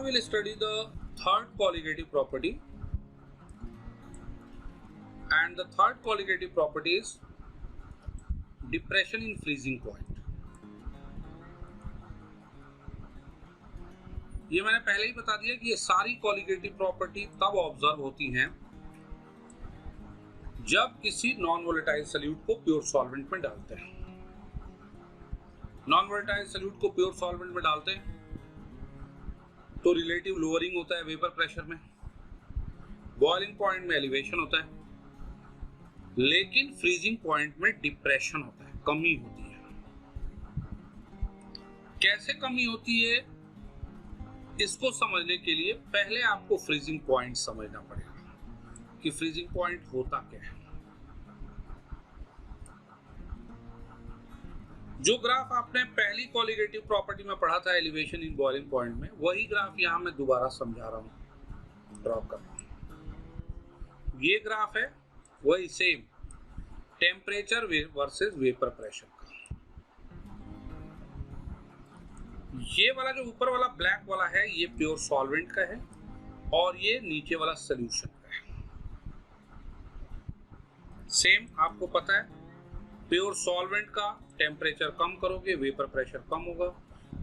we'll study the third colligative property, and the third colligative property is depression in freezing point. ये मैंने पहले ही बता दिया कि ये सारी colligative property तब ऑब्जर्व होती हैं जब किसी नॉन वोलेटाइल सॉल्यूट को प्योर सॉल्वेंट में डालते हैं। नॉन वोलेटाइल सॉल्यूट को प्योर सॉल्वेंट में डालते हैं तो रिलेटिव लोअरिंग होता है वेपर प्रेशर में, बॉइलिंग पॉइंट में एलिवेशन होता है, लेकिन फ्रीजिंग पॉइंट में डिप्रेशन होता है, कमी होती है। कैसे कमी होती है इसको समझने के लिए पहले आपको फ्रीजिंग पॉइंट समझना पड़ेगा कि फ्रीजिंग पॉइंट होता क्या है। जो ग्राफ आपने पहली कॉलिगेटिव प्रॉपर्टी में पढ़ा था एलिवेशन इन बॉइलिंग पॉइंट में, वही ग्राफ यहां मैं दोबारा समझा रहा हूं, ड्रॉ कर रहा हूं। ये ग्राफ है वही same temperature versus vapour pressure का। ये वाला जो ऊपर वाला ब्लैक वाला है ये प्योर सॉल्वेंट का है और ये नीचे वाला सॉल्यूशन का है। सेम आपको पता है प्योर सॉल्वेंट का टेम्परेचर कम करोगे वेपर प्रेशर कम होगा,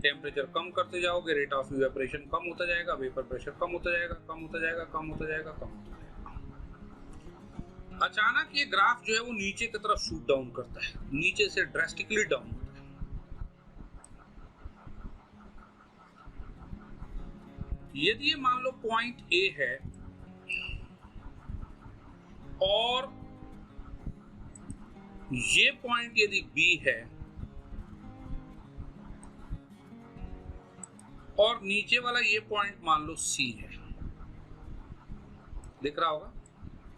टेम्परेचर कम करते जाओगे रेट ऑफ इवेपोरेशन कम होता जाएगा, वेपर प्रेशर कम होता जाएगा, कम होता जाएगा, कम होता जाएगा, कम होता जाएगा। अचानक ये ग्राफ जो है वो नीचे की तरफ शूट डाउन करता है, नीचे से ड्रेस्टिकली डाउन होता है। यदि ये मान लो पॉइंट ए है और ये पॉइंट यदि बी है और नीचे वाला ये पॉइंट मान लो सी है, दिख रहा होगा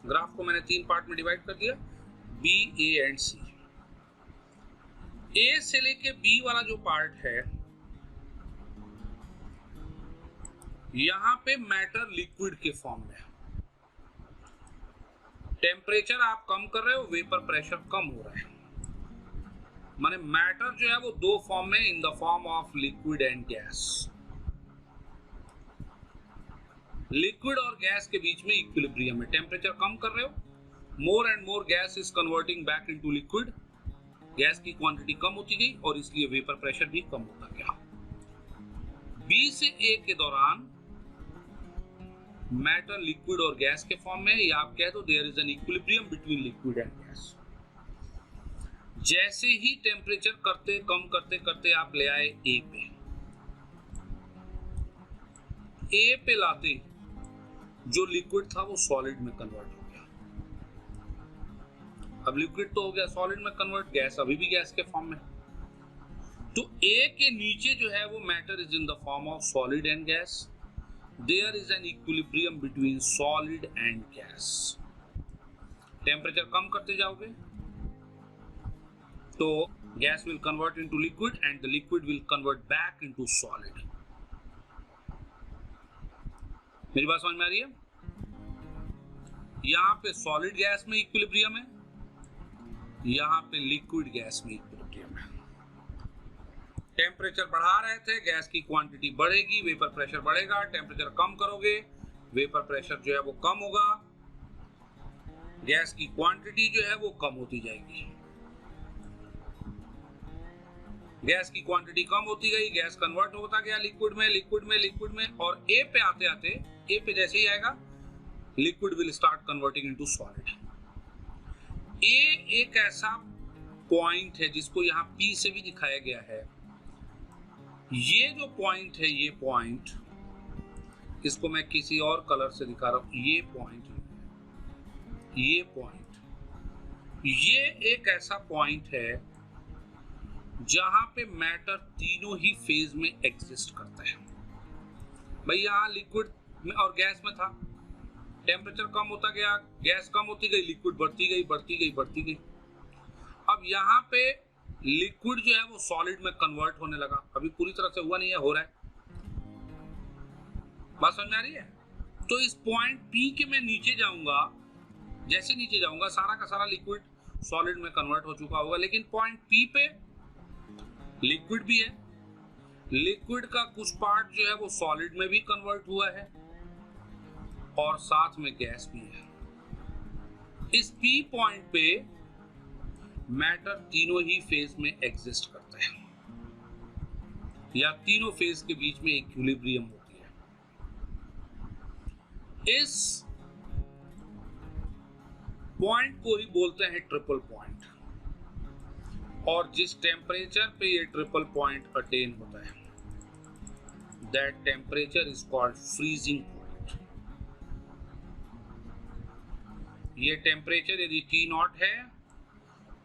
ग्राफ को मैंने तीन पार्ट में डिवाइड कर दिया, बी, ए एंड सी। ए से लेके बी वाला जो पार्ट है यहां पे मैटर लिक्विड के फॉर्म में है। टेम्परेचर आप कम कर रहे हो, वेपर प्रेशर कम हो रहा है, माने मैटर जो है वो दो फॉर्म में, इन the form of liquid and gas. Liquid और गैस के बीच में इक्विलिब्रियम है। टेम्परेचर कम कर रहे हो, more and more gas is converting back into liquid, gas की क्वांटिटी कम होती गई और इसलिए वेपर प्रेशर भी कम होता गया। बी से ए के दौरान मैटर लिक्विड और गैस के फॉर्म में, या आप कह दो there is an equilibrium between liquid and gas. जैसे ही टेम्परेचर कम करते करते आप ले आए ए पे लाते जो लिक्विड था वो सॉलिड में कन्वर्ट हो गया। अब लिक्विड तो हो गया सॉलिड में कन्वर्ट, गैस अभी भी गैस के फॉर्म में। तो ए के नीचे जो है वो matter is in the form of solid and gas. There is an equilibrium between solid and gas. Temperature कम करते जाओगे तो gas will convert into liquid and the liquid will convert back into solid. मेरी बात समझ में आ रही है? यहाँ पे सॉलिड गैस में इक्विलिब्रियम है, यहाँ पे लिक्विड गैस में इक्विलिब्रियम है। टेम्परेचर बढ़ा रहे थे, गैस की क्वांटिटी बढ़ेगी, वेपर प्रेशर बढ़ेगा। टेम्परेचर कम करोगे, वेपर प्रेशर जो है वो कम होगा, गैस की क्वांटिटी जो है वो कम होती जाएगी। गैस की क्वांटिटी कम होती गई, गैस कन्वर्ट होता गया लिक्विड में, लिक्विड में और ए पे आते आते, ए पे जैसे ही आएगा liquid will start converting into solid. A एक ऐसा पॉइंट है जिसको यहाँ पी से भी दिखाया गया है। ये जो पॉइंट है, ये पॉइंट, इसको मैं किसी और कलर से दिखा रहा हूं, ये पॉइंट, ये एक ऐसा पॉइंट है जहां पे मैटर तीनों ही फेज में एग्जिस्ट करता है। भाई यहां लिक्विड में और गैस में था, टेम्परेचर कम होता गया, गैस कम होती गई, लिक्विड बढ़ती गई। अब यहाँ पे लिक्विड जो है वो सॉलिड में कन्वर्ट होने लगा, अभी पूरी तरह से हुआ नहीं है, हो रहा है। बात समझ में आ रही है? तो इस पॉइंट पी के मैं नीचे जाऊंगा, जैसे नीचे जाऊंगा सारा का सारा लिक्विड सॉलिड में कन्वर्ट हो चुका होगा, लेकिन पॉइंट पी पे लिक्विड भी है लिक्विड का कुछ पार्ट जो है वो सॉलिड में भी कन्वर्ट हुआ है और साथ में गैस भी है। इस P पॉइंट पे मैटर तीनों ही फेज में एग्जिस्ट करता है या तीनों फेज के बीच में इक्विलिब्रियम होती है। इस पॉइंट को ही बोलते हैं ट्रिपल पॉइंट, और जिस टेम्परेचर पे ये ट्रिपल पॉइंट अटेन होता है that temperature is called freezing point. ये टेम्परेचर यदि T0 है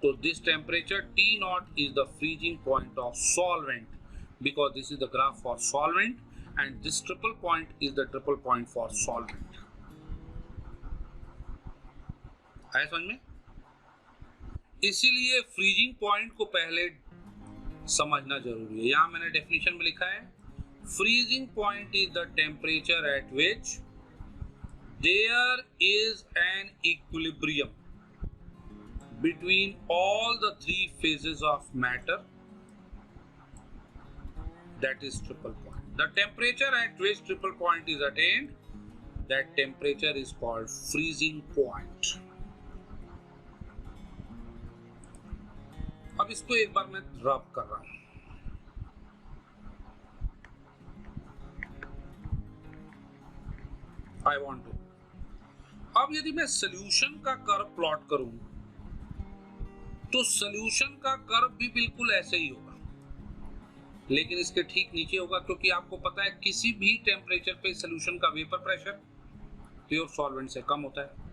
तो this temperature T0 is the freezing point of solvent, because this is the graph for solvent and this triple point is the triple point for solvent. आया समझ में? इसीलिए freezing point को पहले समझना जरूरी है। यहां मैंने डेफिनेशन में लिखा है freezing point is the temperature at which there is an equilibrium between all the three phases of matter, that is triple point. The temperature at which triple point is attained, that temperature is called freezing point. अब इसको एक बार मैं रब कर रहा हूं। I want to. अब यदि मैं सोल्यूशन का कर्व प्लॉट करूं तो सोल्यूशन का कर्व भी बिल्कुल ऐसे ही होगा, लेकिन इसके ठीक नीचे होगा, क्योंकि आपको पता है किसी भी टेम्परेचर पे सोल्यूशन का वेपर प्रेशर प्योर सॉल्वेंट से कम होता है।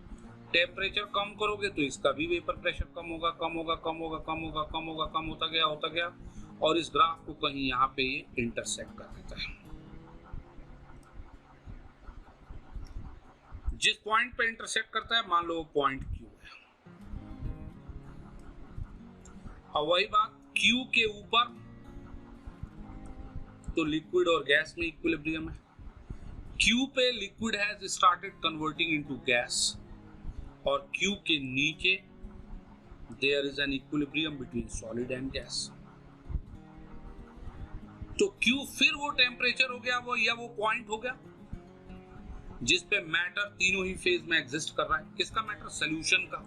टेम्परेचर कम करोगे तो इसका भी वेपर प्रेशर कम होगा, कम होगा, कम होगा, कम होगा, कम होगा, कम होता गया, और इस ग्राफ को कहीं यहाँ पे ये इंटरसेक्ट कर देता है। जिस पॉइंट पे इंटरसेक्ट करता है मान लो वो पॉइंट Q है। अब वही बात Q के ऊपर तो लिक्विड और गैस में इक्विलिब्रियम है। Q पे liquid has started converting into gas और Q के नीचे there is an equilibrium between solid and gas. तो Q फिर वो टेम्परेचर हो गया, वो पॉइंट हो गया जिस पे मैटर तीनों ही फेज में एग्जिस्ट कर रहा है। किसका मैटर? सॉल्यूशन का।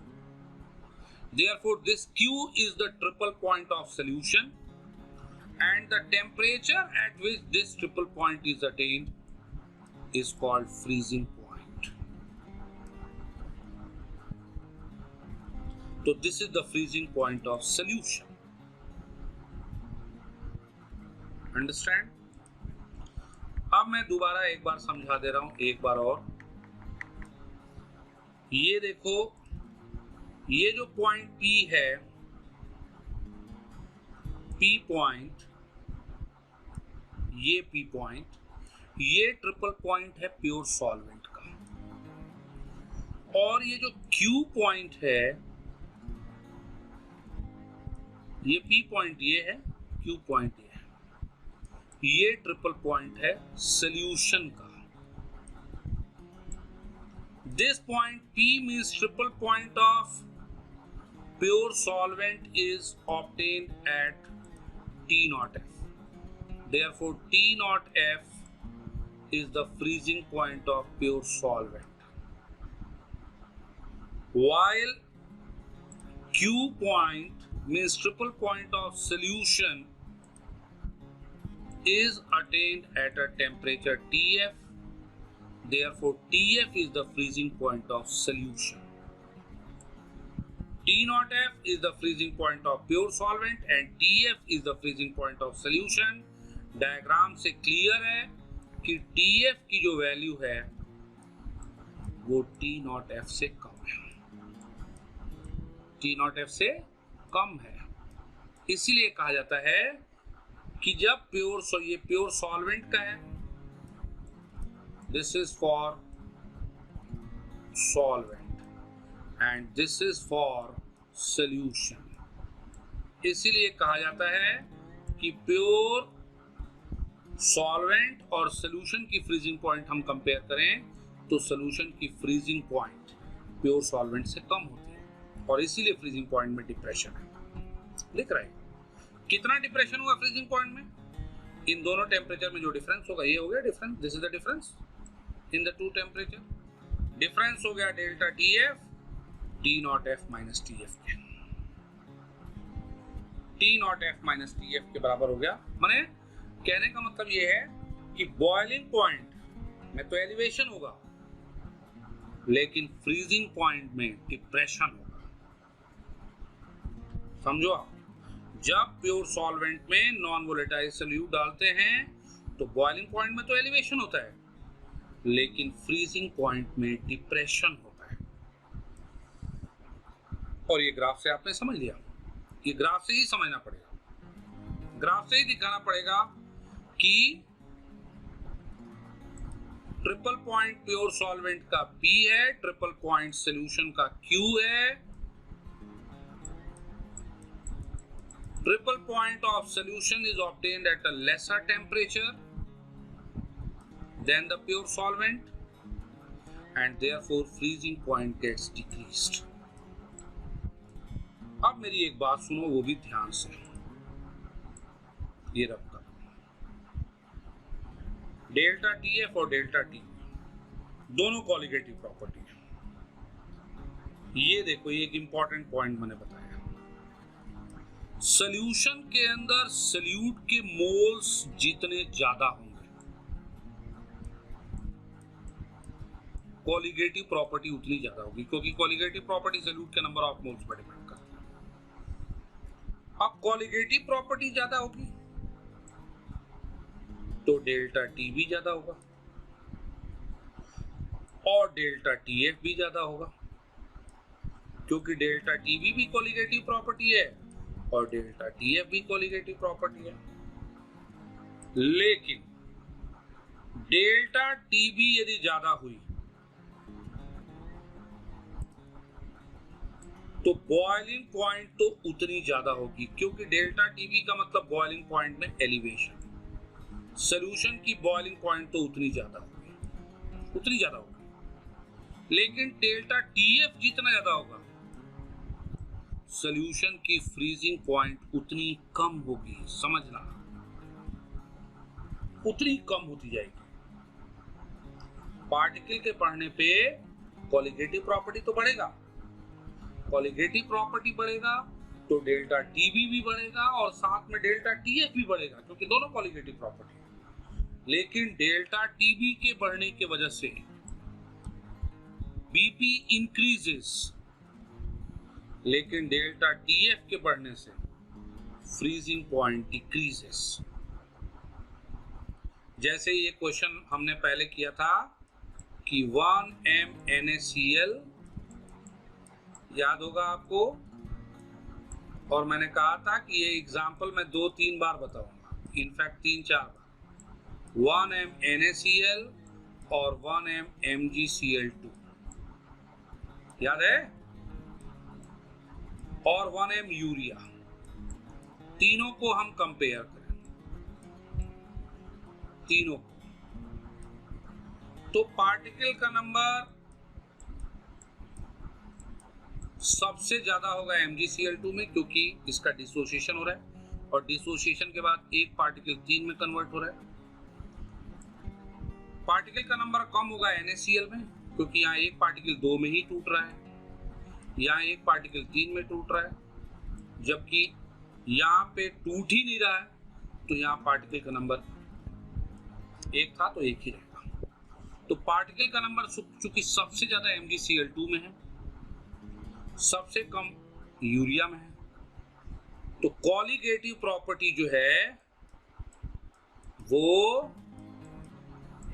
Therefore, this Q is the triple point of solution, and the temperature at which this triple point is attained is called freezing point. So this is the freezing point of solution. Understand? अब मैं दोबारा एक बार समझा दे रहा हूं, एक बार और। ये देखो, ये जो पॉइंट P है, P पॉइंट, ये P पॉइंट, ये ट्रिपल पॉइंट है प्योर सॉल्वेंट का, और ये जो Q पॉइंट है, ये P पॉइंट ये है, Q पॉइंट ये है, ये ट्रिपल पॉइंट है सॉल्यूशन का। This point P means triple point of pure solvent is obtained at T0F. Therefore, T0F is the freezing point of pure solvent. While Q point means triple point of solution is attained at a temperature TF. Therefore, TF is the freezing point of solution. T0F is the freezing point of pure solvent and TF is the freezing point of solution. Diagram से clear है कि TF की जो value है वो T0F से कम है, T0F से कम है। इसीलिए कहा जाता है कि जब ये प्योर सॉल्वेंट का है, this is for solvent and this is for solution. इसीलिए कहा जाता है कि प्योर सॉल्वेंट और सॉल्यूशन की फ्रीजिंग पॉइंट हम कंपेयर करें तो सॉल्यूशन की फ्रीजिंग पॉइंट प्योर सॉल्वेंट से कम होती है, और इसीलिए फ्रीजिंग पॉइंट में डिप्रेशन है। दिख रहा है कितना डिप्रेशन हुआ फ्रीजिंग पॉइंट में? इन दोनों टेम्परेचर में जो डिफरेंस होगा ये हो गया difference, this is the difference in the two temperature. Difference हो गया delta T F T not F minus T F के, T not F minus T F के बराबर हो गया। माने कहने का मतलब ये है कि बॉइलिंग पॉइंट में तो एलिवेशन होगा लेकिन फ्रीजिंग पॉइंट में डिप्रेशन होगा। समझो आप, जब प्योर सॉल्वेंट में नॉन वोलेटाइल सोल्यूट डालते हैं तो बॉइलिंग पॉइंट में तो एलिवेशन होता है लेकिन फ्रीजिंग पॉइंट में डिप्रेशन होता है। और ये ग्राफ से आपने समझ लिया, ये ग्राफ से ही समझना पड़ेगा, ग्राफ से ही दिखाना पड़ेगा कि ट्रिपल पॉइंट प्योर सॉल्वेंट का P है, ट्रिपल पॉइंट सॉल्यूशन का Q है, triple point of solution is obtained at a lesser temperature than the pure solvent and therefore freezing point gets decreased। अब मेरी एक बात सुनो, वो भी ध्यान से, ये रखा डेल्टा टी एफ और डेल्टा टी दोनों कॉलिगेटिव प्रॉपर्टी है। ये देखो, ये एक इंपॉर्टेंट पॉइंट मैंने बताया, सॉल्यूशन के अंदर सोल्यूट के मोल्स जितने ज्यादा होंगे कॉलिगेटिव प्रॉपर्टी उतनी ज्यादा होगी, क्योंकि कॉलिगेटिव प्रॉपर्टी सोल्यूट के number of moles per depend करती है। अब कॉलिगेटिव प्रॉपर्टी ज्यादा होगी तो डेल्टा टी भी ज्यादा होगा और डेल्टा टी एफ भी ज्यादा होगा, क्योंकि डेल्टा टी भी कॉलिगेटिव प्रॉपर्टी है और डेल्टा टी एफ भी कॉलिगेटिव प्रॉपर्टी है। लेकिन डेल्टा टी बी यदि ज्यादा हुई तो बॉइलिंग पॉइंट तो उतनी ज्यादा होगी, क्योंकि डेल्टा टी बी का मतलब बॉइलिंग पॉइंट में एलिवेशन, सॉल्यूशन की बॉइलिंग पॉइंट तो उतनी ज्यादा होगी, उतनी ज्यादा होगी। लेकिन डेल्टा टी एफ जितना ज्यादा होगा सॉल्यूशन की फ्रीजिंग पॉइंट उतनी कम होगी, समझना, उतनी कम होती जाएगी। पार्टिकल के बढ़ने पे कॉलिगेटिव प्रॉपर्टी तो बढ़ेगा, कॉलिगेटिव प्रॉपर्टी बढ़ेगा तो डेल्टा टीबी भी बढ़ेगा और साथ में डेल्टा टीएफ भी बढ़ेगा, क्योंकि दोनों कॉलिगेटिव प्रॉपर्टी है। लेकिन डेल्टा टीबी के बढ़ने की वजह से बीपी इंक्रीजेस, लेकिन डेल्टा टीएफ के बढ़ने से फ्रीजिंग पॉइंट डिक्रीजेस। जैसे ये क्वेश्चन हमने पहले किया था कि 1m NaCl, याद होगा आपको, और मैंने कहा था कि ये एग्जाम्पल मैं 2-3 बार बताऊंगा, इनफैक्ट 3-4 बार, 1m NaCl और 1m MgCl2, याद है, और 1m यूरिया, तीनों को हम कंपेयर करें, तीनों को, तो पार्टिकल का नंबर सबसे ज्यादा होगा MgCl2 में, क्योंकि इसका डिसोसिएशन हो रहा है और डिसोसिएशन के बाद एक पार्टिकल 3 में कन्वर्ट हो रहा है। पार्टिकल का नंबर कम होगा NaCl में, क्योंकि यहाँ एक पार्टिकल 2 में ही टूट रहा है, यहाँ एक पार्टिकल 3 में टूट रहा है, जबकि यहाँ पे टूट ही नहीं रहा है, तो यहाँ पार्टिकल का नंबर 1 था तो 1 ही रहेगा। तो पार्टिकल का नंबर चूंकि सबसे ज्यादा MgCl2 में है, सबसे कम यूरिया में है, तो कॉलिगेटिव प्रॉपर्टी जो है वो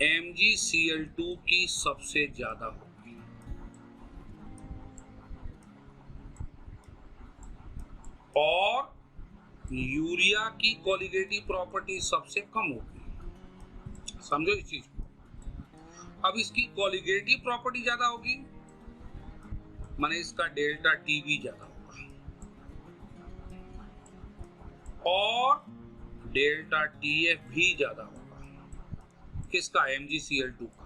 MgCl2 की सबसे ज्यादा होगी और यूरिया की कॉलिगेटिव प्रॉपर्टी सबसे कम होगी। समझो इस चीज को। अब इसकी कॉलिगेटिव प्रॉपर्टी ज्यादा होगी, माने इसका डेल्टा टी भी ज्यादा होगा और डेल्टा टीएफ भी ज्यादा होगा। किसका? MgCl2 का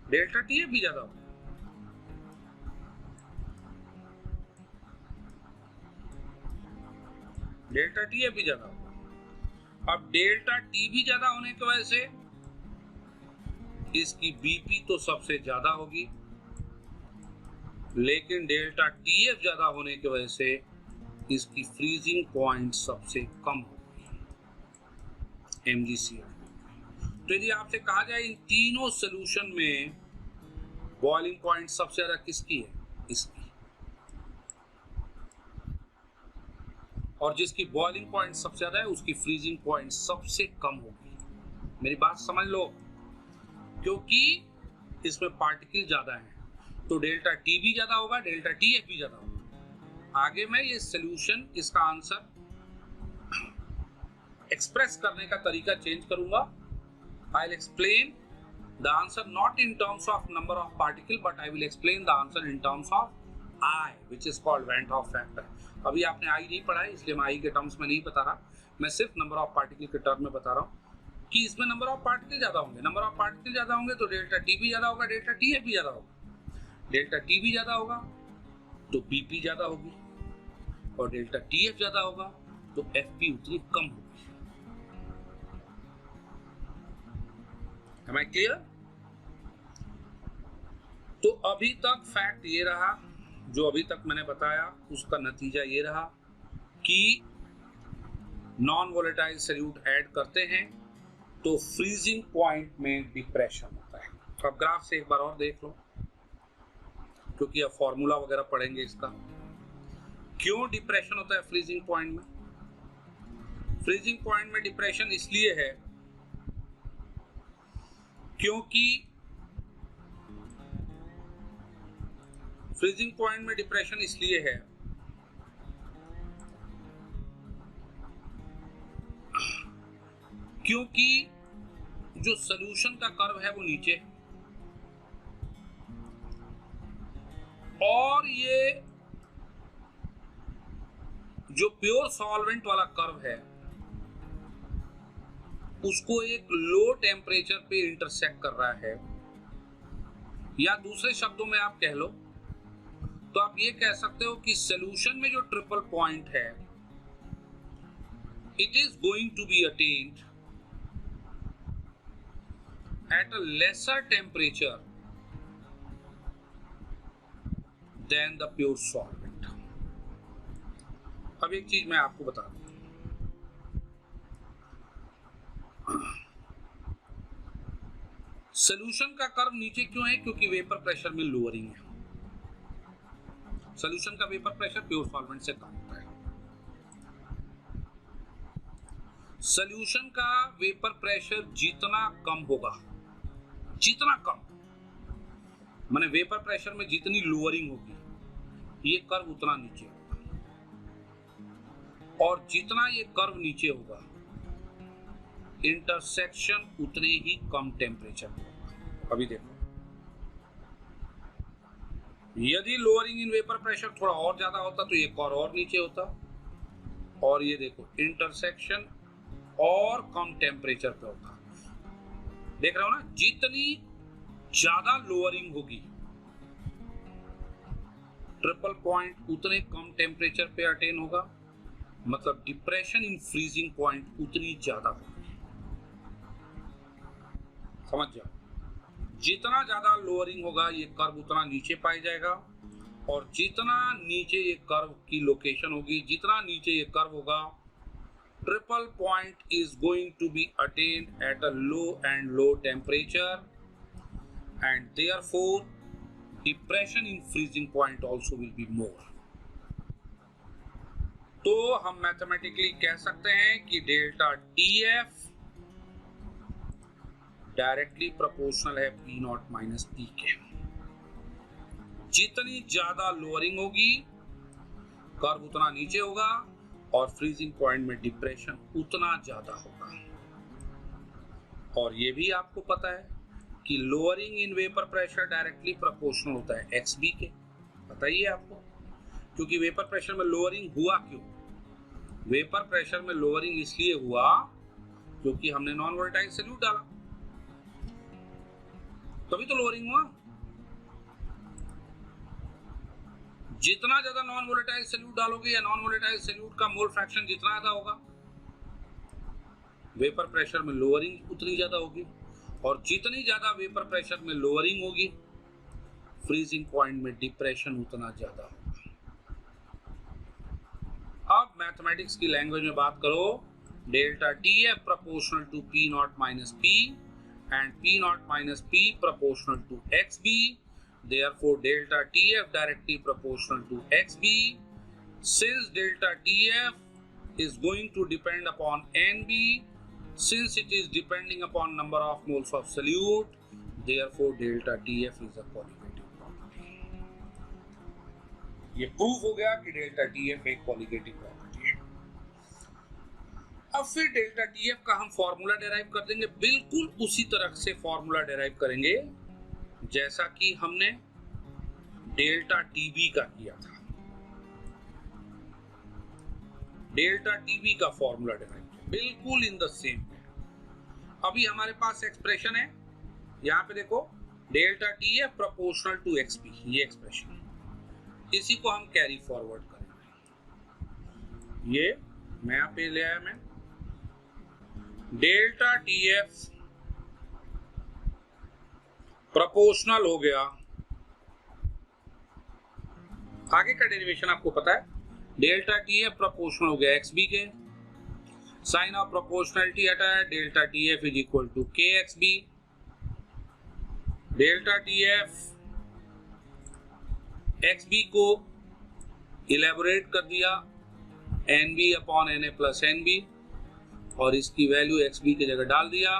डेल्टा टीएफ भी ज्यादा होगा। डेल्टा टीएफ भी ज्यादा होगा। अब डेल्टा टी भी ज्यादा होने की वजह से इसकी बीपी तो सबसे ज्यादा होगी, लेकिन डेल्टा टीएफ ज्यादा होने की वजह से इसकी फ्रीजिंग पॉइंट सबसे कम होगी, MgCl। तो यदि आपसे कहा जाए इन तीनों सोल्यूशन में बॉइलिंग पॉइंट सबसे ज्यादा किसकी है, इसकी, और जिसकी बॉइलिंग पॉइंट सबसे ज्यादा है उसकी फ्रीजिंग पॉइंट सबसे कम होगी। मेरी बात समझ लो, क्योंकि इसमें पार्टिकल ज्यादा है तो डेल्टा टी भी ज्यादा होगा, डेल्टा टीएफ भी ज्यादा होगा। आगे मैं ये सोल्यूशन, इसका आंसर एक्सप्रेस करने का तरीका चेंज करूंगा। I will explain the answer not in terms of number of particle, but I will explain the answer in terms of I, which is called went of factor. अभी आपने आई नहीं पढ़ा है, इसलिए मैं आई के टर्म्स में नहीं बता रहा, मैं सिर्फ नंबर ऑफ पार्टिकल के टर्म में बता रहा हूँ कि इसमें नंबर ऑफ पार्टिकल ज्यादा होंगे। नंबर ऑफ पार्टिकल ज्यादा होंगे तो डेल्टा टी भी ज्यादा होगा, डेल्टा टीएफ भी ज्यादा होगा। डेल्टा टी भी ज्यादा होगा तो बीपी ज्यादा होगी, और डेल्टा टीएफ ज्यादा होगा तो एफपी उतनी कम होगी। Am I clear? तो अभी तक फैक्ट ये रहा, जो अभी तक मैंने बताया उसका नतीजा ये रहा कि नॉन वोलेटाइल सॉल्यूट ऐड करते हैं तो फ्रीजिंग पॉइंट में डिप्रेशन होता है। अब ग्राफ से एक बार और देख लो, क्योंकि अब फॉर्मूला वगैरह पढ़ेंगे इसका। क्यों डिप्रेशन होता है फ्रीजिंग पॉइंट में? फ्रीजिंग पॉइंट में डिप्रेशन इसलिए है क्योंकि फ्रीजिंग पॉइंट में डिप्रेशन इसलिए है क्योंकि जो सॉल्यूशन का कर्व है वो नीचे है, और ये जो प्योर सॉल्वेंट वाला कर्व है उसको एक लो टेम्परेचर पे इंटरसेक्ट कर रहा है, या दूसरे शब्दों में आप कह लो तो आप ये कह सकते हो कि सॉल्यूशन में जो ट्रिपल पॉइंट है it is going to be attained at a lesser temperature than the pure solvent. अब एक चीज मैं आपको बता दूं, सॉल्यूशन का कर्व नीचे क्यों है? क्योंकि वेपर प्रेशर में लोअरिंग है। सॉल्यूशन का वेपर प्रेशर प्योर सॉल्वेंट से कम होता है। सॉल्यूशन का वेपर प्रेशर जितना कम होगा, जितना कम माने वेपर प्रेशर में जितनी लोअरिंग होगी ये कर्व उतना नीचे होगा, और जितना ये कर्व नीचे होगा इंटरसेक्शन उतने ही कम टेम्परेचर पे होगा। अभी देखो, यदि लोअरिंग इन वेपर प्रेशर थोड़ा और ज्यादा होता तो ये कर्व और नीचे होता, और ये देखो इंटरसेक्शन और कम टेम्परेचर पे होता। देख रहे हो ना, जितनी ज्यादा लोअरिंग होगी ट्रिपल पॉइंट उतने कम टेम्परेचर पे अटेन होगा, मतलब डिप्रेशन इन फ्रीजिंग पॉइंट उतनी ज्यादा होगी। समझ जाओ, जितना ज्यादा लोअरिंग होगा ये कर्व उतना नीचे पाया जाएगा, और जितना नीचे ये कर्व की लोकेशन होगी, जितना नीचे ये कर्व होगा, triple point is going to be attained at a low and low temperature, and therefore depression in freezing point also will be more. तो हम मैथमेटिकली कह सकते हैं कि डेल्टा टीएफ डायरेक्टली प्रोपोर्शनल है पी नॉट माइनस पी के। जितनी ज्यादा लोअरिंग होगी कर्व उतना नीचे होगा, और फ्रीजिंग पॉइंट में डिप्रेशन उतना ज्यादा होगा। और ये भी आपको पता है कि lowering in vapour pressure directly proportional होता है XB के, पता ही है आपको। क्योंकि वेपर प्रेशर में लोअरिंग हुआ क्यों? वेपर प्रेशर में लोअरिंग इसलिए हुआ क्योंकि हमने नॉन वोलेटाइल सॉल्यूट डाला, तभी तो लोअरिंग हुआ। जितना ज्यादा नॉन वोलेटाइल सॉल्यूट डालोगे या नॉन वोलेटाइल सॉल्यूट का मोल फ्रैक्शन जितना ज्यादा होगा वेपर प्रेशर में लोअरिंग उतनी ज्यादा होगी, और जितनी ज्यादा वेपर प्रेशर में लोअरिंग होगी फ्रीजिंग पॉइंट में डिप्रेशन उतना ज्यादा होगा। अब मैथमेटिक्स की लैंग्वेज में बात करो, delta TF proportional to P not minus P and P not minus P proportional to XB, therefore delta TF directly proportional to XB. Since delta TF is going to depend upon NB, since it is depending upon number of moles of solute, therefore delta TF is a colligative property. ये proof हो गया कि delta TF एक colligative property है। अब फिर delta TF का हम फॉर्मूला डेराइव कर देंगे, बिल्कुल उसी तरह से फॉर्मूला डेराइव करेंगे जैसा कि हमने डेल्टा TB का किया था। डेल्टा TB का फॉर्मूला डेराइव बिल्कुल इन द सेम वे। अभी हमारे पास एक्सप्रेशन है, यहां पे देखो delta TF proportional to XB, ये एक्सप्रेशन है, इसी को हम कैरी फॉरवर्ड करेंगे। ये मैं यहां पे ले आया, मैं डेल्टा TF प्रोपोर्शनल हो गया, आगे का डेरिवेशन आपको पता है, डेल्टा TF प्रोपोर्शनल हो गया XB के, साइन ऑफ प्रोपोर्शनलिटी हटाया, delta TF is equal to KXB, delta TF XB को इलेबोरेट कर दिया NB upon NA plus NB, और इसकी वैल्यू XB की जगह डाल दिया,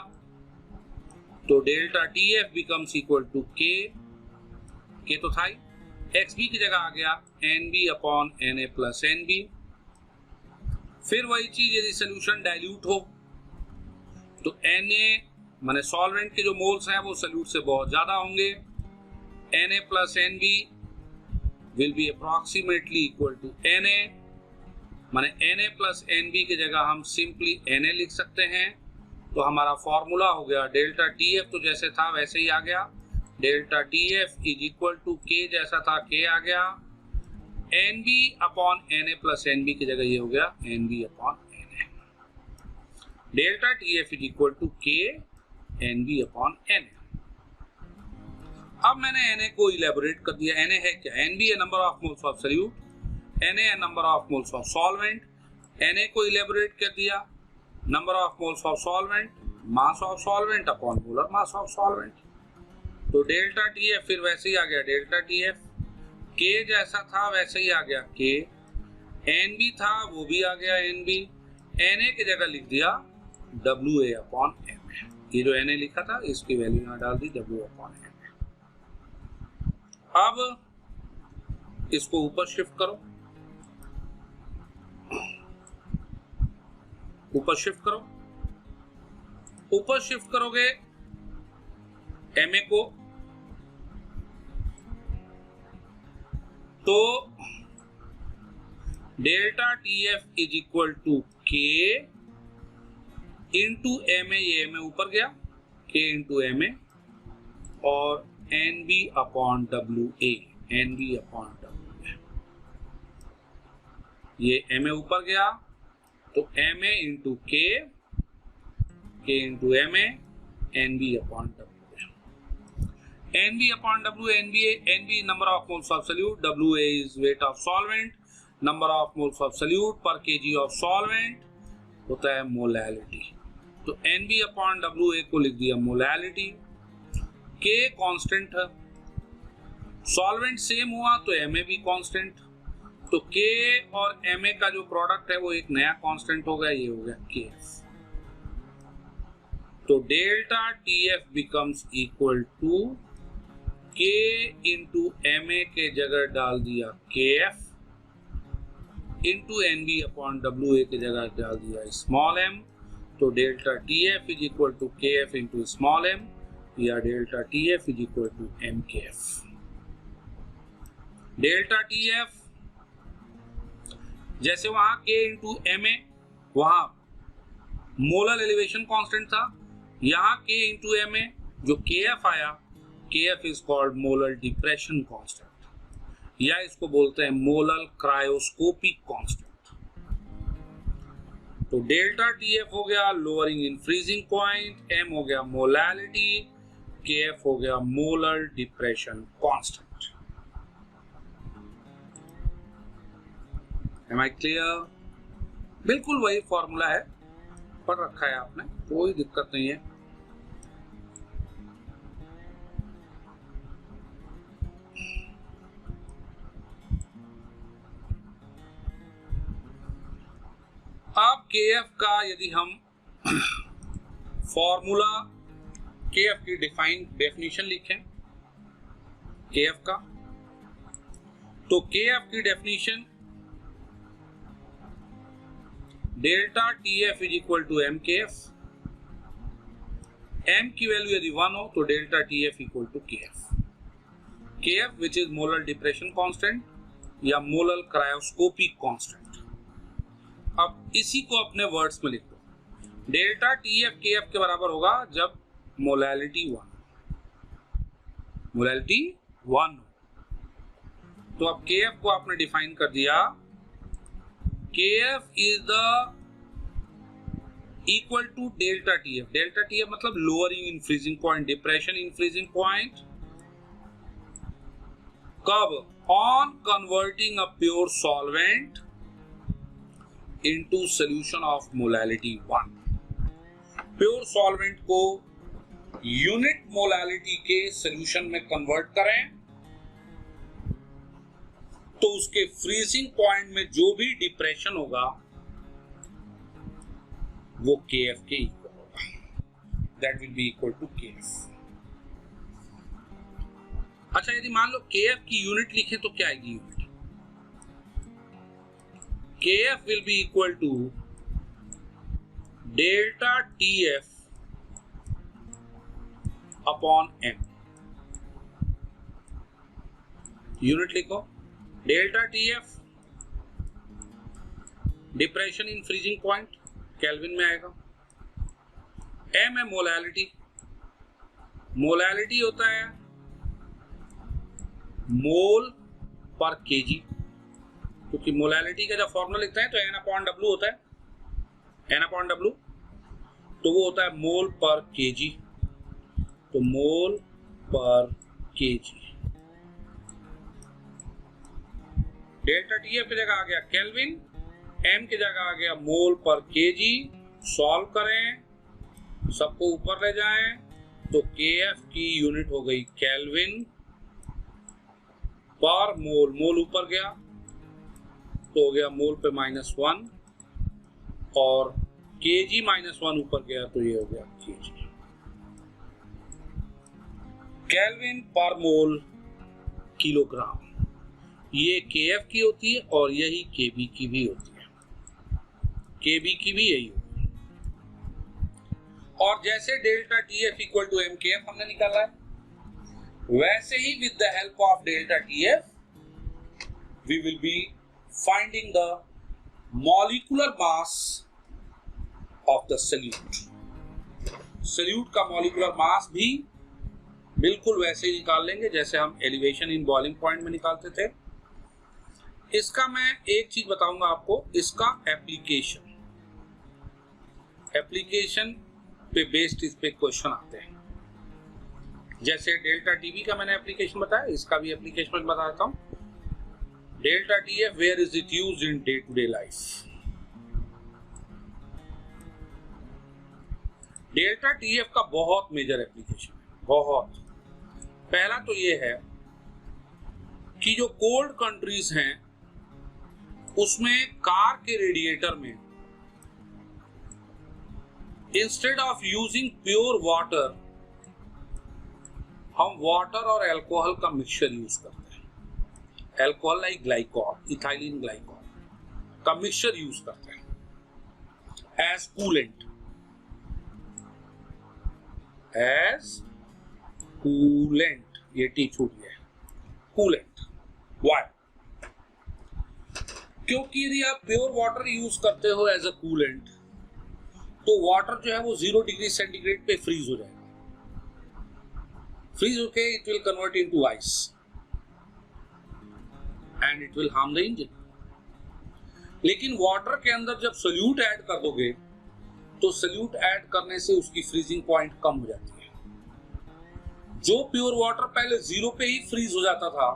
तो delta TF becomes equal to K तो था ही, XB की जगह आ गया NB upon NA plus NB। फिर वही चीज, यदि सोल्यूशन डाइल्यूट हो तो NA माने सॉल्वेंट के जो मोल्स हैं वो सोल्यूट से बहुत ज्यादा होंगे, NA plus NB will be approximately equal to NA, माने NA प्लस NB की जगह हम सिंपली NA लिख सकते हैं। तो हमारा फॉर्मूला हो गया डेल्टा TF तो जैसे था वैसे ही आ गया, delta TF is equal to K जैसा था K आ गया, NB upon NA plus NB की जगह ये हो गया NB upon NA, delta TF is equal to K NB upon NA। अब मैंने NA को इलेबोरेट कर दिया, NA है क्या, NB है number of moles of solute, NA है number of moles of solvent, NA को इलेबोरेट कर दिया, number of moles of solvent, mass of solvent upon molar mass of solvent, तो डेल्टा TF फिर वैसे ही आ गया डेल्टा TF, K जैसा था वैसे ही आ गया K, NB था वो भी आ गया NB, NA की जगह लिख दिया WA अपॉन MA, ये जो NA लिखा था इसकी वैल्यू यहाँ डाल दी W अपॉन MA। अब इसको ऊपर शिफ्ट करो, ऊपर शिफ्ट करो, ऊपर शिफ्ट करोगे MA को तो delta TF is equal to K into MA, ये MA ऊपर गया K इंटू MA, और NB upon WA, NB upon WA, ये MA ऊपर गया तो MA into K into MA, NB upon WA, NB upon WA, NB number of moles of solute, WA is weight of solvent, number of moles of solute पर kg of solvent होता है molality, तो NB upon WA को लिख दिया molality, K constant है, solvent same हुआ तो MA भी कांस्टेंट, तो K और MA का जो प्रोडक्ट है वो एक नया कांस्टेंट हो गया, ये हो गया KF, तो delta TF becomes equal to K into MA के जगह डाल दिया KF into NB upon WA के जगह डाल दिया स्मॉल m, तो delta TF is equal to KF into small m, या delta TF is equal to MKF। Delta TF जैसे वहां K इंटू MA वहां मोलर एलिवेशन कांस्टेंट था, यहाँ K इंटू MA जो KF आया, KF is called molar depression constant, या इसको बोलते हैं मोलर क्रायोस्कोपिक कांस्टेंट। तो डेल्टा TF हो गया lowering in freezing point, M हो गया मोलैलिटी, KF हो गया molar depression constant. Am I clear? बिल्कुल वही फॉर्मूला है, पढ़ रखा है आपने, कोई दिक्कत नहीं है। अब KF का यदि हम फॉर्मूला KF की डेफिनेशन लिखें KF का, तो KF की definition delta TF is equal to MKF, M की वैल्यू यदि 1 हो तो delta TF equal to KF, KF which is molar depression constant या मोलर क्रायोस्कोपिक कांस्टेंट। अब इसी को अपने वर्ड्स में लिख दो, डेल्टा TF KF के बराबर होगा जब मोलैलिटी 1 हो। तो अब KF को आपने डिफाइन कर दिया, KF is the equal to delta TF। Delta TF मतलब lowering in freezing point, depression in freezing point, कब? On converting a pure solvent into solution of molality 1। Pure solvent को यूनिट मोलालिटी के solution में convert करें तो उसके freezing point में जो भी डिप्रेशन होगा वो KF के इक्वल होगा, that will be equal to KF। अच्छा, यदि मान लो KF की यूनिट लिखें तो क्या आएगी unit? KF will be equal to delta TF upon M। Unit लिखो, delta TF depression in freezing point kelvin में आएगा, M है मोलैलिटी, मोलैलिटी होता है मोल पर केजी, क्योंकि मोलैलिटी का जब फॉर्मूला लिखते हैं तो N/W होता है, N/W, तो वो होता है मोल पर केजी, तो मोल पर केजी। डेल्टा TF की जगह आ गया केल्विन, M की जगह आ गया मोल पर केजी। सॉल्व करें, सबको ऊपर ले जाएं तो KF की यूनिट हो गई केल्विन पर मोल, मोल ऊपर गया तो हो गया मोल पे -1 और kg -1 ऊपर गया तो ये हो गया kg, केल्विन पर मोल किलोग्राम। ये KF की होती है और यही KB की भी होती है, KB की भी यही होती है। और जैसे delta TF equal to MKF हमने निकाला है, वैसे ही with the help of delta TF we will be finding the molecular mass of the solute। solute का molecular mass भी बिल्कुल वैसे ही निकाल लेंगे जैसे हम एलिवेशन इन बॉइलिंग पॉइंट में निकालते थे। इसका मैं एक चीज बताऊंगा आपको, इसका एप्लीकेशन पे बेस्ड इस पे क्वेश्चन आते हैं। जैसे डेल्टा TB का मैंने एप्लीकेशन बताया, इसका भी एप्लीकेशन बता देता हूं। Delta TF, where is it used in day-to-day life? Delta TF का बहुत मेजर एप्लीकेशन है, बहुत। पहला तो ये है कि जो कोल्ड कंट्रीज हैं उसमें कार के रेडिएटर में instead of using pure water हम वाटर और अल्कोहल का मिक्सचर यूज करते हैं। Alcohol like glycol, ethylene glycol का मिक्सचर यूज करते हैं एज कूलेंट, ये टी छूट गया, कूलेंट। व्हाई? क्योंकि यदि आप प्योर वाटर यूज करते हो एज अ कूलेंट तो वाटर जो है वो 0 डिग्री सेंटीग्रेड पे फ्रीज हो जाएगा, फ्रीज होके it will convert into ice and it will harm the engine। लेकिन वाटर के अंदर जब सोल्यूट ऐड कर दोगे तो सोल्यूट ऐड करने से उसकी फ्रीजिंग पॉइंट कम हो जाती है। जो प्योर वाटर पहले 0 पे ही फ्रीज हो जाता था,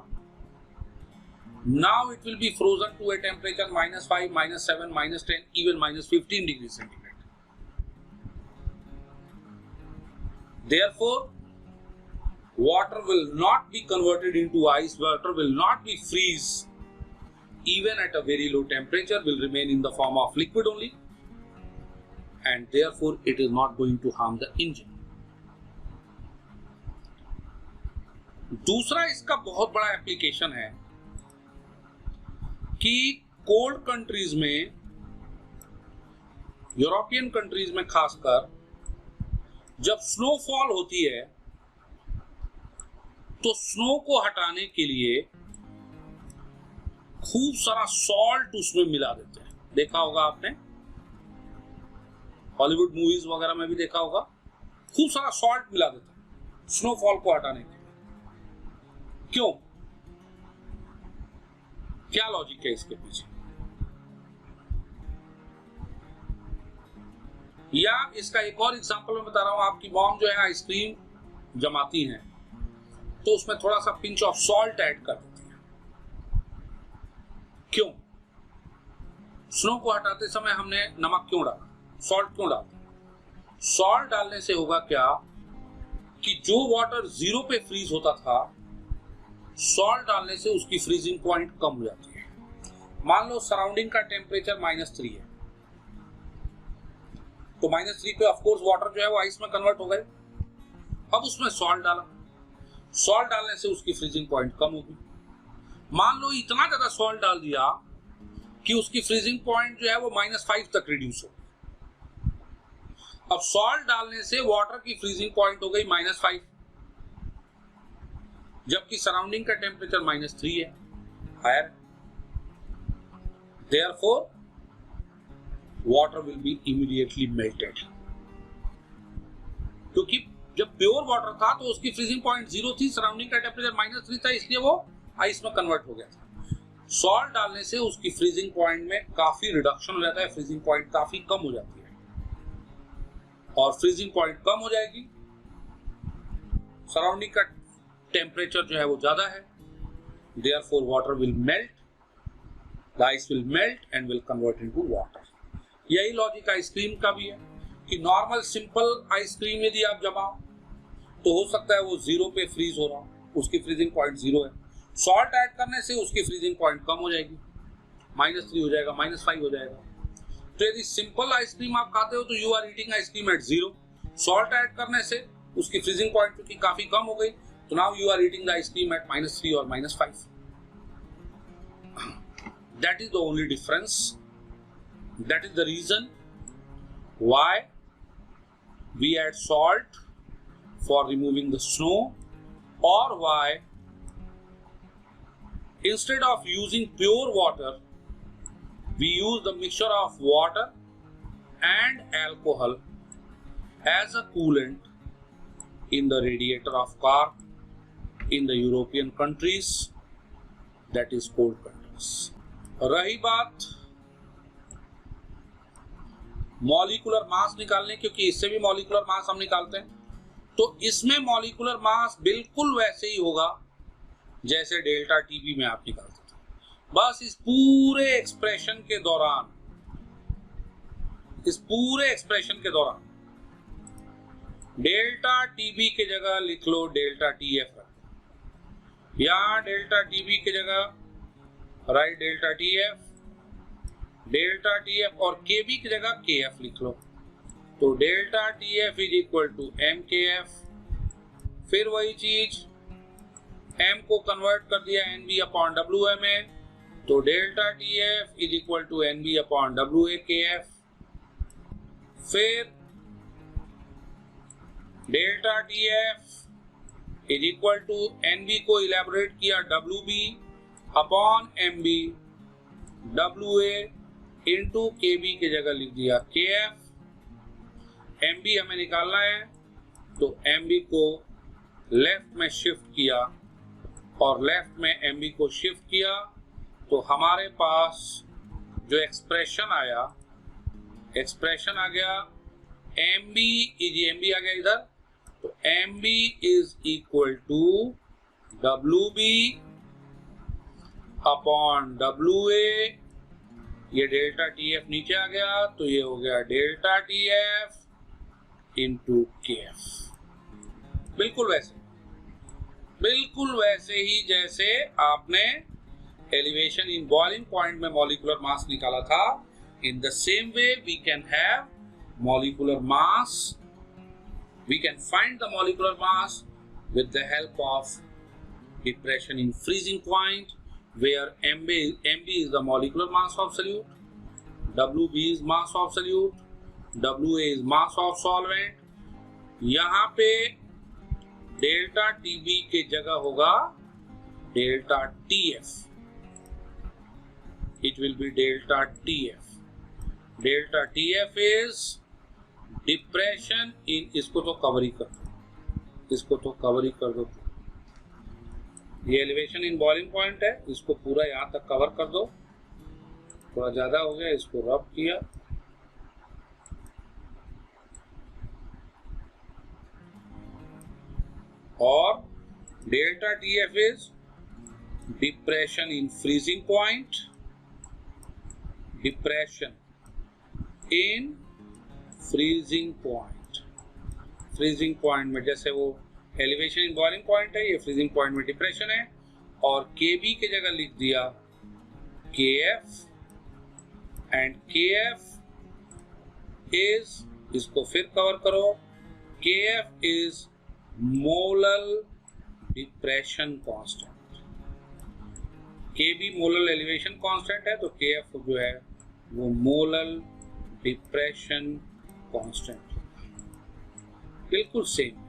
now it will be frozen to a temperature -5, -7, -10, even -15 degrees centigrade. Therefore, water will not be converted into ice, water will not be freeze even at a very low temperature, will remain in the form of liquid only, and therefore it is not going to harm the engine. दूसरा इसका बहुत बड़ा application है कि cold countries में, European countries में खासकर, जब स्नोफॉल होती है तो स्नो को हटाने के लिए खूब सारा सॉल्ट उसमें मिला देते हैं। देखा होगा आपने, हॉलीवुड मूवीज वगैरह में भी देखा होगा, खूब सारा सॉल्ट मिला देते हैं स्नोफॉल को हटाने के लिए। क्यों? क्या लॉजिक है इसके पीछे? या इसका एक और एग्जांपल मैं बता रहा हूं। आपकी मॉम जो है आइसक्रीम जमाती हैं तो उसमें थोड़ा सा पिंच ऑफ सॉल्ट ऐड कर देती है। क्यों? स्नो को हटाते समय हमने नमक क्यों डाला, सॉल्ट क्यों डाला? सॉल्ट डालने से होगा क्या कि जो वाटर 0 पे फ्रीज होता था, सॉल्ट डालने से उसकी फ्रीजिंग पॉइंट कम हो जाती है। मान लो सराउंडिंग का टेम्परेचर -3 है, तो -3 पे ऑफ कोर्स वाटर जो है वो आइस में कन्वर्ट हो गए। अब उसमें सॉल्ट डाला, सॉल्ट डालने से उसकी फ्रीजिंग पॉइंट कम होगी। मान लो इतना ज्यादा सॉल्ट डाल दिया कि उसकी फ्रीजिंग पॉइंट जो है वो -5 तक रिड्यूस हो। अब सॉल्ट डालने से वाटर की फ्रीजिंग पॉइंट हो गई -5, जबकि सराउंडिंग का टेम्परेचर -3 है, higher. Therefore, water will be immediately melted. क्योंकि जब प्योर वाटर था तो उसकी फ्रीजिंग पॉइंट 0 थी, सराउंडिंग का टेम्परेचर -3 था, इसलिए वो आइस में कन्वर्ट हो गया था। सॉल्ट डालने से उसकी फ्रीजिंग पॉइंट में काफी रिडक्शन हो जाता है, फ्रीजिंग पॉइंट काफी कम हो जाती है, और फ्रीजिंग पॉइंट कम हो जाएगी, सराउंडिंग का टेम्परेचर जो है वो ज्यादा है, therefore water will melt, the ice will melt and will convert into water. यही लॉजिक आइसक्रीम का भी है कि नॉर्मल सिंपल आइसक्रीम यदि आप जमाओ तो हो सकता है वो 0 पे फ्रीज हो रहा, उसकी फ्रीजिंग पॉइंट 0 है। सॉल्ट ऐड करने से उसकी फ्रीजिंग पॉइंट कम हो जाएगी, -3 हो जाएगा, -5 हो जाएगा। तो यदि सिंपल आइसक्रीम आप खाते हो तो you are eating ice cream at 0, salt add करने से उसकी फ्रीजिंग पॉइंट क्योंकि काफी कम हो गई, तो now you are eating the ice cream at -3 or -5. That is the only difference. That is the reason why we add salt for removing the snow, or why instead of using pure water, we use the mixture of water and alcohol as a coolant in the radiator of car in the European countries, that is cold countries. रही बात molecular mass निकालने, क्योंकि इससे भी molecular mass हम निकालते हैं, तो इसमें मॉलिक्यूलर मास बिल्कुल वैसे ही होगा जैसे डेल्टा टीबी में आप निकालते थे। बस इस पूरे एक्सप्रेशन के दौरान डेल्टा टीबी के जगह लिख लो डेल्टा टीएफ, या डेल्टा टीबी की जगह राइट डेल्टा टीएफ और केबी की जगह केएफ लिख लो। तो delta TF is equal to M K F. फिर वही चीज एम को कन्वर्ट कर दिया NB upon W M A, तो delta TF is equal to NB upon W A K F. फिर delta TF is equal to NB को elaborate किया W B upon M B, W A into K B की जगह लिख दिया के F. M B हमें निकालना है तो एम बी को लेफ्ट में शिफ्ट किया और लेफ्ट में एम बी को शिफ्ट किया, तो हमारे पास जो एक्सप्रेशन आया, एक्सप्रेशन आ गया एम बी आ गया इधर, तो M B is equal to W B upon W A, ये डेल्टा टी एफ नीचे आ गया तो ये हो गया delta T F into K F. बिल्कुल वैसे ही जैसे आपने एलिवेशन इन बॉइलिंग पॉइंट में मॉलिक्यूलर मास निकाला था, in the same way we can have molecular mass, we can find the molecular mass with the help of depression in freezing point, where Mb is the molecular mass of solute, Wb is mass of solute, Wa is mass of solvent। यहाँ पे delta Tb के जगह होगा delta Tf, it will be delta Tf। Delta Tf is depression in, इसको तो cover ही कर दो, ये एलिवेशन इन बॉइलिंग पॉइंट है, इसको पूरा यहाँ तक कवर कर दो, थोड़ा ज्यादा हो गया, इसको रब किया, और delta TF is depression in freezing point, depression in freezing point में जैसे वो एलिवेशन इन बॉइलिंग पॉइंट है, ये फ्रीजिंग पॉइंट में डिप्रेशन है, और Kb के जगह लिख दिया Kf, एंड Kf इज, इसको फिर कवर करो, Kf is molal depression constant. Kb molal elevation constant है, तो Kf जो है वो मोलल डिप्रेशन कांस्टेंट, बिल्कुल same.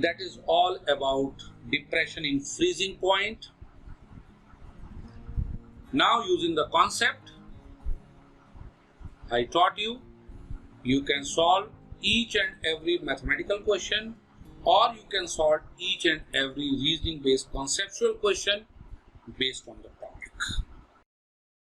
That is all about depression in freezing point. Now, using the concept I taught you, you can solve each and every mathematical question, or you can solve each and every reasoning based conceptual question based on the topic.